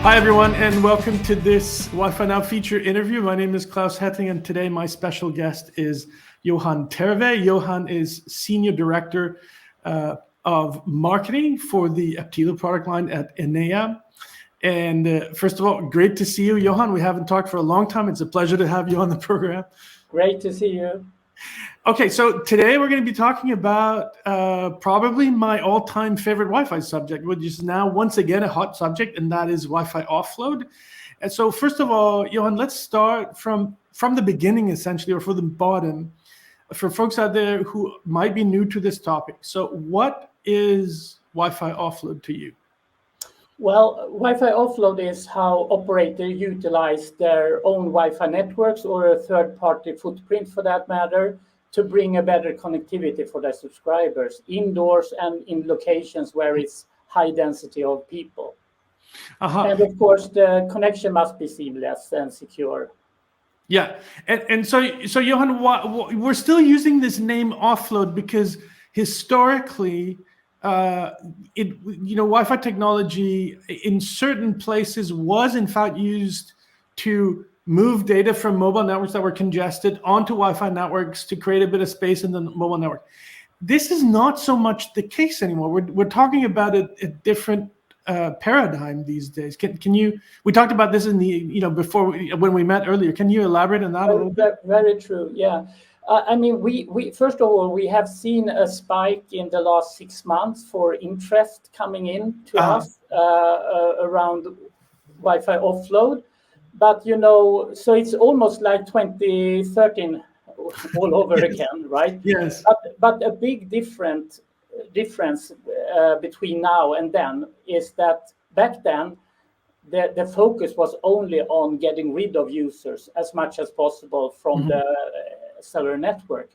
Hi, everyone, and welcome to this Wi-Fi Now feature interview. My name is Claus Hetting, and today my special guest is Johan Terve. Johan is Senior Director of Marketing for the Aptilo product line at Enea. And first of all, great to see you, Johan. We haven't talked for a long time. It's a pleasure to have you on the program. Great to see you. Okay, so today we're going to be talking about probably my all-time favorite Wi-Fi subject, which is now once again a hot subject, and that is Wi-Fi offload. And so first of all, Johan, let's start from the beginning, essentially, or from the bottom, for folks out there who might be new to this topic. So what is Wi-Fi offload to you? Well, Wi-Fi offload is how operators utilize their own Wi-Fi networks or a third-party footprint, for that matter, to bring a better connectivity for their subscribers indoors and in locations where it's high density of people. And of course, the connection must be seamless and secure. Yeah, and so Johan, we're still using this name offload because historically, Wi-Fi technology in certain places was in fact used to move data from mobile networks that were congested onto Wi-Fi networks to create a bit of space in the mobile network. This is not so much the case anymore. We're talking about a different paradigm these days. Can you? We talked about this in the before when we met earlier. Can you elaborate on that a little bit? Very true. Yeah. I mean, we first of all, we have seen a spike in the last 6 months for interest coming in to us around Wi-Fi offload. But, so it's almost like 2013 all over again, right? Yes. But a big difference between now and then is that back then, the focus was only on getting rid of users as much as possible from the cellular network.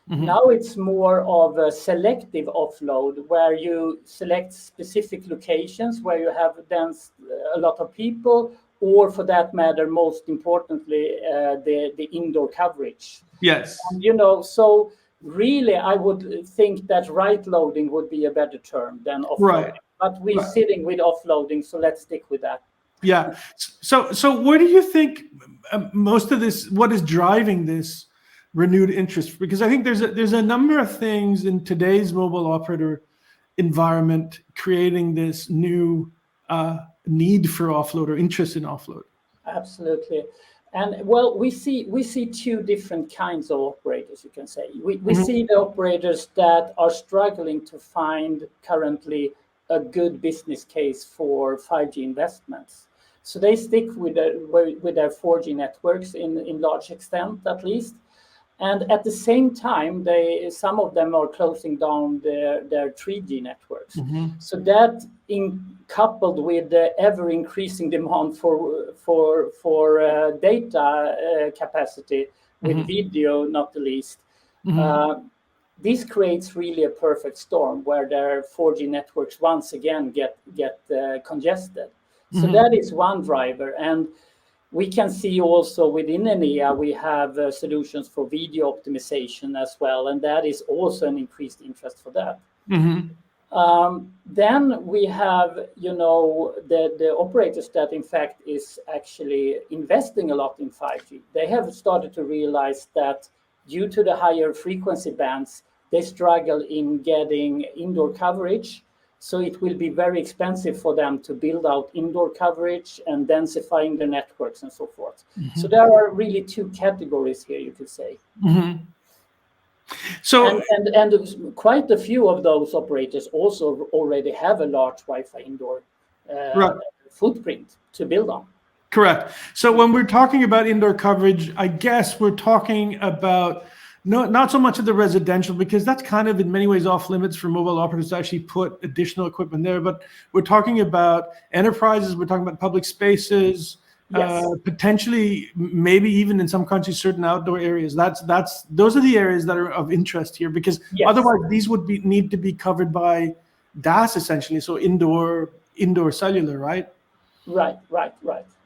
Now it's more of a selective offload where you select specific locations where you have a lot of people, or for that matter, most importantly, the indoor coverage. Yes. And, so really, I would think that right loading would be a better term than offloading. Right. But we're sitting with offloading, so let's stick with that. Yeah. So where do you think most of this, what is driving this renewed interest? Because I think there's a number of things in today's mobile operator environment creating this new need for offload or interest in offload. Absolutely. And well, we see two different kinds of operators, you can say. We see the operators that are struggling to find currently a good business case for 5G investments. So they stick with their 4G networks in large extent, at least. And at the same time, some of them are closing down their 3G networks. So that, coupled with the ever increasing demand for data capacity with video, not the least, this creates really a perfect storm where their 4G networks once again get congested. So that is one driver. And we can see also within Enea, we have solutions for video optimization as well. And that is also an increased interest for that. Then we have, the operators that in fact is actually investing a lot in 5G. They have started to realize that due to the higher frequency bands, they struggle in getting indoor coverage. So it will be very expensive for them to build out indoor coverage and densifying the networks and so forth. So there are really two categories here, you could say. So and quite a few of those operators also already have a large Wi-Fi indoor footprint to build on. Correct. So when we're talking about indoor coverage, I guess we're talking about not so much of the residential, because that's kind of in many ways off limits for mobile operators to actually put additional equipment there. But we're talking about enterprises, we're talking about public spaces, potentially maybe even in some countries certain outdoor areas. Those are the areas that are of interest here, because otherwise these would need to be covered by DAS essentially, so indoor cellular, right? Right.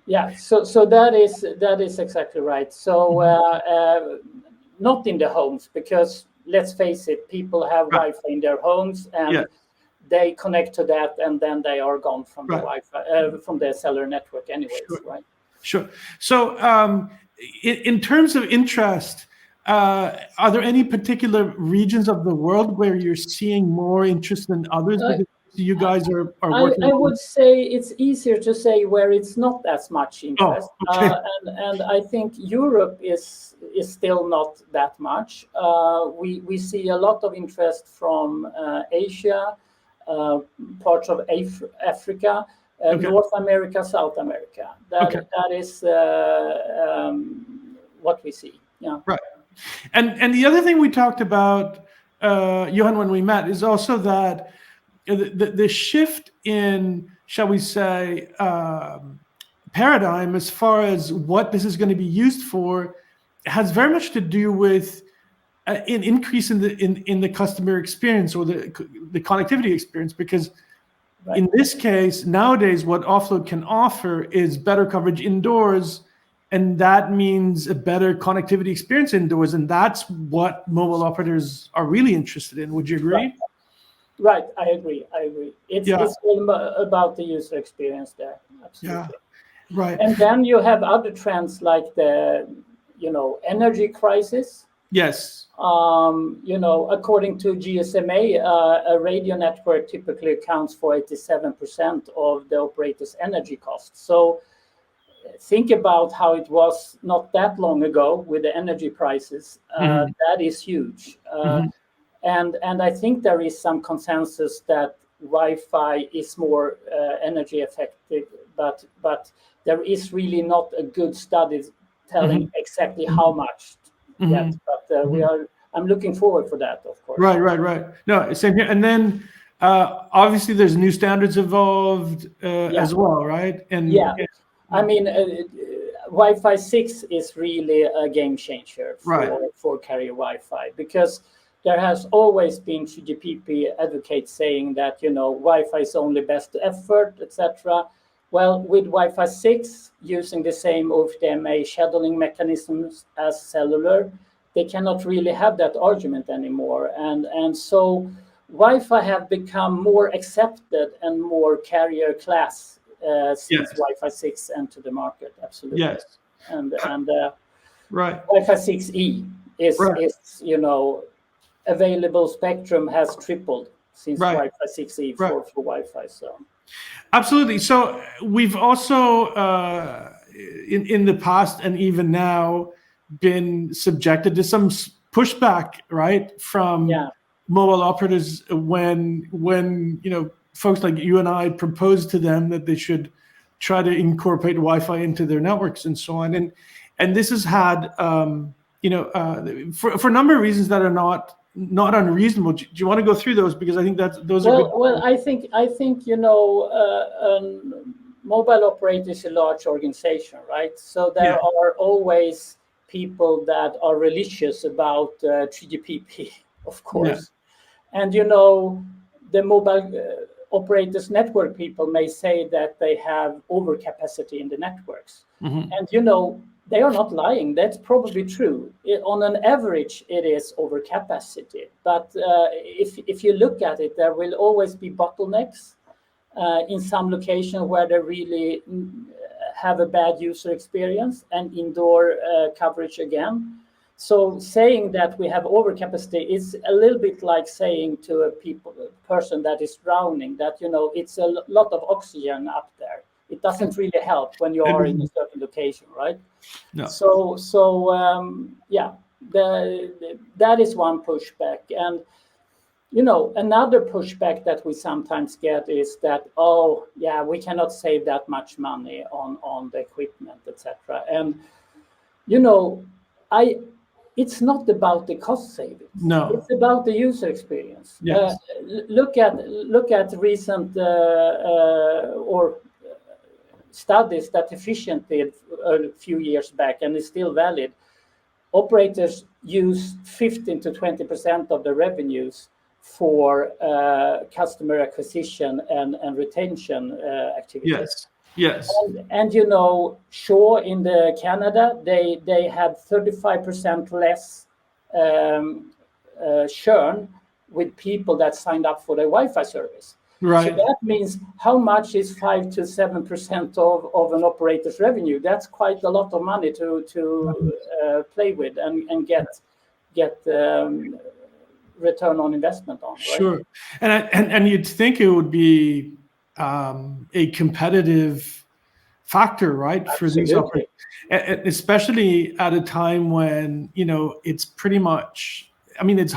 Yeah. So that is exactly right. So not in the homes, because let's face it, people have Wi-Fi in their homes, and they connect to that, and then they are gone from the Wi-Fi, from the cellular network anyways, right? Sure. So in terms of interest, are there any particular regions of the world where you're seeing more interest than others? Because you guys are working. I would say it's easier to say where it's not as much interest. And I think Europe is still not that much. We see a lot of interest from Asia, parts of Africa, North America, South America. That is what we see. Yeah. Right. And the other thing we talked about, Johan, when we met, is also that the shift in, shall we say, paradigm as far as what this is going to be used for has very much to do with an increase in the customer experience or the connectivity experience, because in this case, nowadays, what offload can offer is better coverage indoors, and that means a better connectivity experience indoors, and that's what mobile operators are really interested in. Would you agree? Right, I agree. It's all about the user experience there. Absolutely. Yeah. Right. And then you have other trends like the, energy crisis. Yes. According to GSMA, a radio network typically accounts for 87% of the operator's energy costs. So think about how it was not that long ago with the energy prices. That is huge. And I think there is some consensus that Wi-Fi is more energy effective, but there is really not a good study telling exactly how much yet. But I'm looking forward for that, of course. Right. No, same here. And then obviously there's new standards involved as well, right? And I mean, Wi-Fi 6 is really a game changer for carrier Wi-Fi, because there has always been 3GPP advocates saying that, Wi-Fi is only best effort, etc. Well, with Wi-Fi 6, using the same OFDMA scheduling mechanisms as cellular, they cannot really have that argument anymore. And so Wi-Fi have become more accepted and more carrier class since Wi-Fi 6 entered the market. Absolutely. Yes. And Wi-Fi 6E is available spectrum has tripled since Wi-Fi 6E for Wi-Fi. So absolutely. So we've also in the past and even now been subjected to some pushback, right, from mobile operators when folks like you and I proposed to them that they should try to incorporate Wi-Fi into their networks and so on. And this has had for a number of reasons that are not unreasonable. Do you want to go through those, because I think those are good? Well, I think mobile operator is a large organization, right? So there are always people that are religious about 3GPP, of course. And the mobile operators network people may say that they have overcapacity in the networks, and they are not lying. That's probably true. On an average, it is overcapacity. But if you look at it, there will always be bottlenecks in some location where they really have a bad user experience, and indoor coverage again. So saying that we have overcapacity is a little bit like saying to a person that is drowning that, it's a lot of oxygen up there. It doesn't really help when you are in a certain location, right? No. So that is one pushback. And, another pushback that we sometimes get is that, we cannot save that much money on the equipment, etc. And, it's not about the cost savings. No, it's about the user experience. Yes. Look at recent or studies that Efficient did a few years back, and is still valid. Operators use 15 to 20% of the revenues for customer acquisition and retention activities. Yes. And Shaw in Canada, they had 35% less churn with people that signed up for the Wi-Fi service. Right. So that means how much is 5 to 7% of an operator's revenue? That's quite a lot of money to play with and get return on investment on. Right? Sure. And you'd think it would be a competitive factor, right, for these Absolutely. operators, especially at a time when, you know, it's pretty much, I mean, it's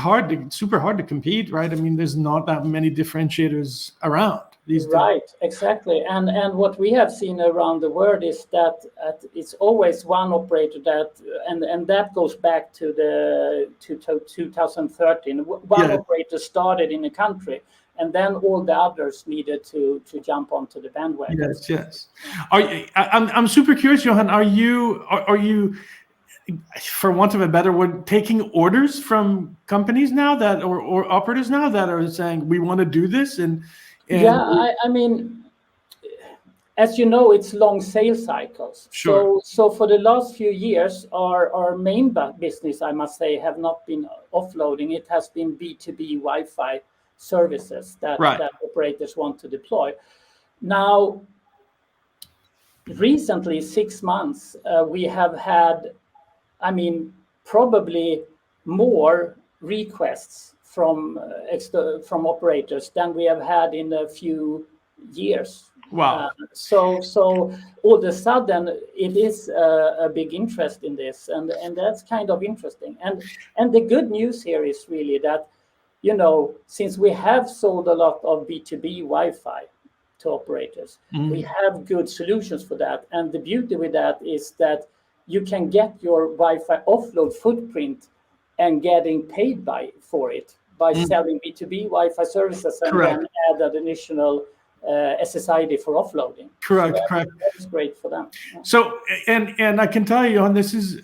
super hard to compete, right? I mean, there's not that many differentiators around these days. Right, exactly. And what we have seen around the world is that it's always one operator that, and that goes back to 2013. One operator started in a country, and then all the others needed to jump onto the bandwagon. Yes. I'm super curious, Johan. Are you, for want of a better word, taking orders from companies now that, or operators now that are saying we want to do this? And yeah, I mean, as you know, it's long sales cycles. Sure. So for the last few years, our main business, I must say, have not been offloading. It has been B2B Wi-Fi services that operators want to deploy. Now, recently, 6 months, we have had, I mean, probably more requests from operators than we have had in a few years. Wow. So all of a sudden, it is a big interest in this, and that's kind of interesting. And the good news here is really that, you know, since we have sold a lot of B2B Wi-Fi to operators, we have good solutions for that. And the beauty with that is that you can get your Wi-Fi offload footprint and getting paid for it by selling B2B Wi-Fi services and then add an additional SSID for offloading. Correct. That's great for them. Yeah. So, and I can tell you, Johan, this is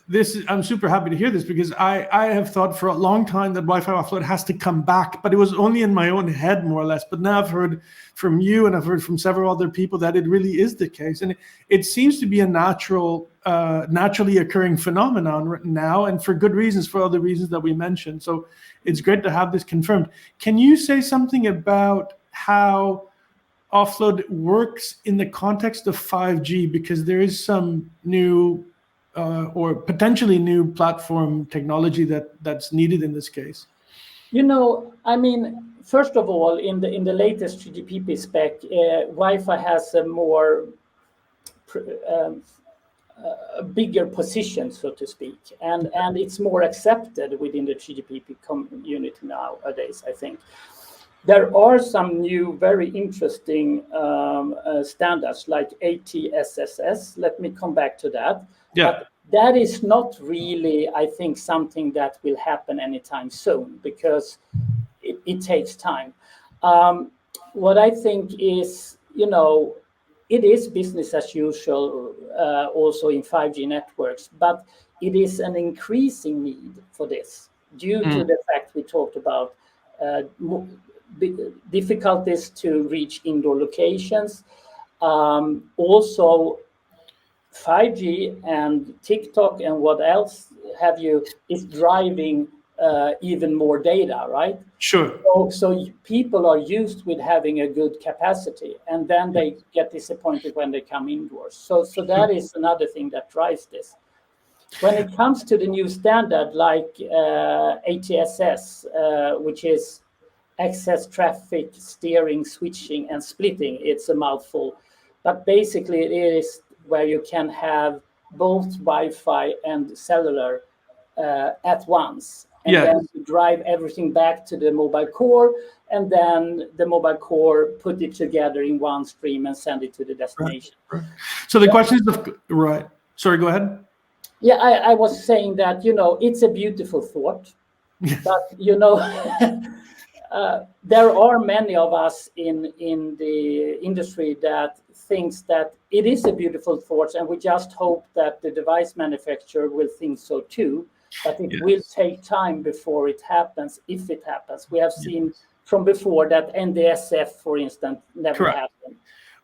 I'm super happy to hear this, because I have thought for a long time that Wi-Fi offload has to come back, but it was only in my own head, more or less. But now I've heard from you, and I've heard from several other people that it really is the case, and it seems to be a naturally occurring phenomenon now, and for good reasons, for all the reasons that we mentioned. So it's great to have this confirmed. Can you say something about how offload works in the context of 5G, because there is some new or potentially new platform technology that's needed in this case? You know, I mean, first of all, in the latest 3GPP spec, Wi-Fi has a more a bigger position, so to speak, and it's more accepted within the 3GPP community nowadays, I think. There are some new, very interesting standards like ATSSS. Let me come back to that. Yeah. But that is not really, I think, something that will happen anytime soon, because it takes time. What I think is, you know, it is business as usual also in 5G networks, but it is an increasing need for this due to the fact we talked about difficulties to reach indoor locations. Also, 5G and TikTok and what else have you is driving even more data, right? Sure. So people are used with having a good capacity, and then they get disappointed when they come indoors. So that is another thing that drives this. When it comes to the new standard like ATSS, which is access traffic steering, switching, and splitting, it's a mouthful, but basically it is where you can have both Wi-Fi and cellular at once. And then you drive everything back to the mobile core, and then the mobile core put it together in one stream and send it to the destination. Right. So the question is, right. Sorry, go ahead. Yeah, I was saying that, you know, it's a beautiful thought, but, you know, there are many of us in the industry that thinks that it is a beautiful thought, and we just hope that the device manufacturer will think so too. But it will take time before it happens, if it happens. We have seen from before that NDSF, for instance, never happened.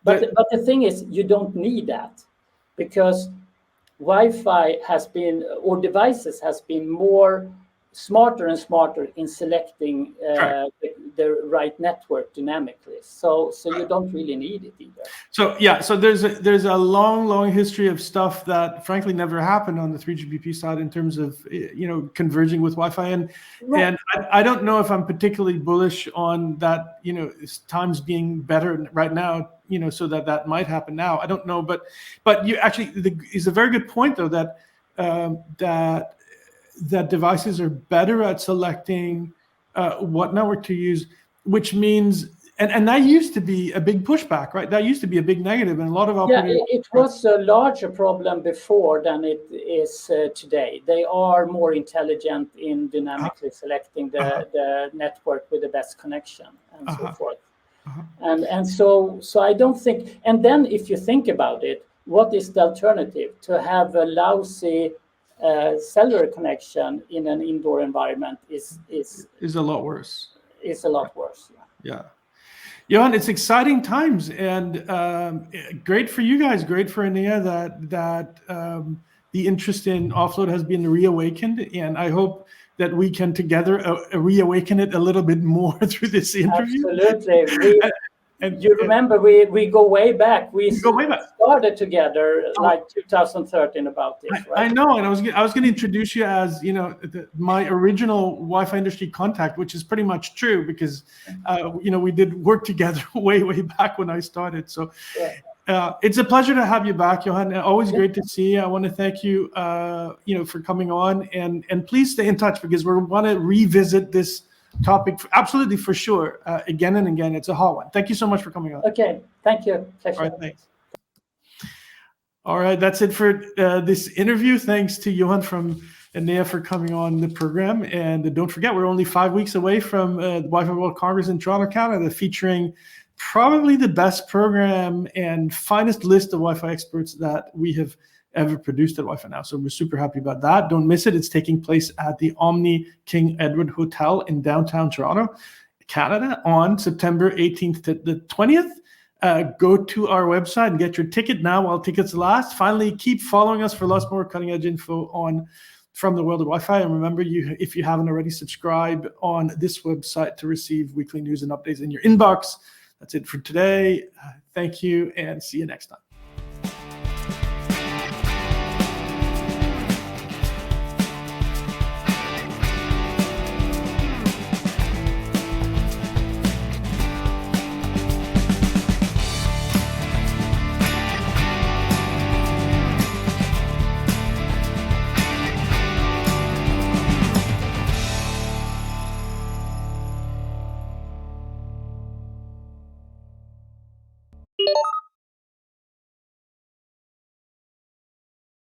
But the thing is, you don't need that, because Wi-Fi has been, or devices has been more smarter and smarter in selecting the right network dynamically. So you don't really need it either. So yeah, so there's a long history of stuff that frankly never happened on the 3GPP side in terms of converging with Wi-Fi, and I don't know if I'm particularly bullish on that. Times being better right now, so that might happen now. I don't know, but you actually is a very good point though, that that devices are better at selecting what network to use, which means, and that used to be a big pushback, right? That used to be a big negative, and a lot of operators. Yeah, it was a larger problem before than it is today. They are more intelligent in dynamically selecting the network with the best connection and so forth. And so I don't think. And then if you think about it, what is the alternative? To have a lousy cellular connection in an indoor environment is a lot worse. Is a lot worse. Yeah. Johan, it's exciting times, and great for you guys, great for Enea that the interest in offload has been reawakened, and I hope that we can together reawaken it a little bit more through this interview. Absolutely. And you remember we go way back. We started together like 2013 about this, right? I know, and I was going to introduce you as my original Wi-Fi industry contact, which is pretty much true because we did work together way back when I started. So it's a pleasure to have you back, Johan. Always great to see you. I want to thank you, for coming on, and please stay in touch because we want to revisit this topic absolutely for sure again and again. It's a hot one. Thank you so much for coming on. Okay, thank you. Pleasure. All right, thanks. All right, that's it for this interview. Thanks to Johan from Enea for coming on the program, and don't forget, we're only 5 weeks away from the Wi-Fi World Congress in Toronto, Canada, featuring probably the best program and finest list of Wi-Fi experts that we have ever produced at Wi-Fi Now. So we're super happy about that. Don't miss it. It's taking place at the Omni King Edward Hotel in downtown Toronto, Canada, on September 18th to the 20th. Go to our website and get your ticket now while tickets last. Finally, keep following us for lots more cutting edge info from the world of Wi-Fi. And remember, if you haven't already, subscribe on this website to receive weekly news and updates in your inbox. That's it for today. Thank you, and see you next time.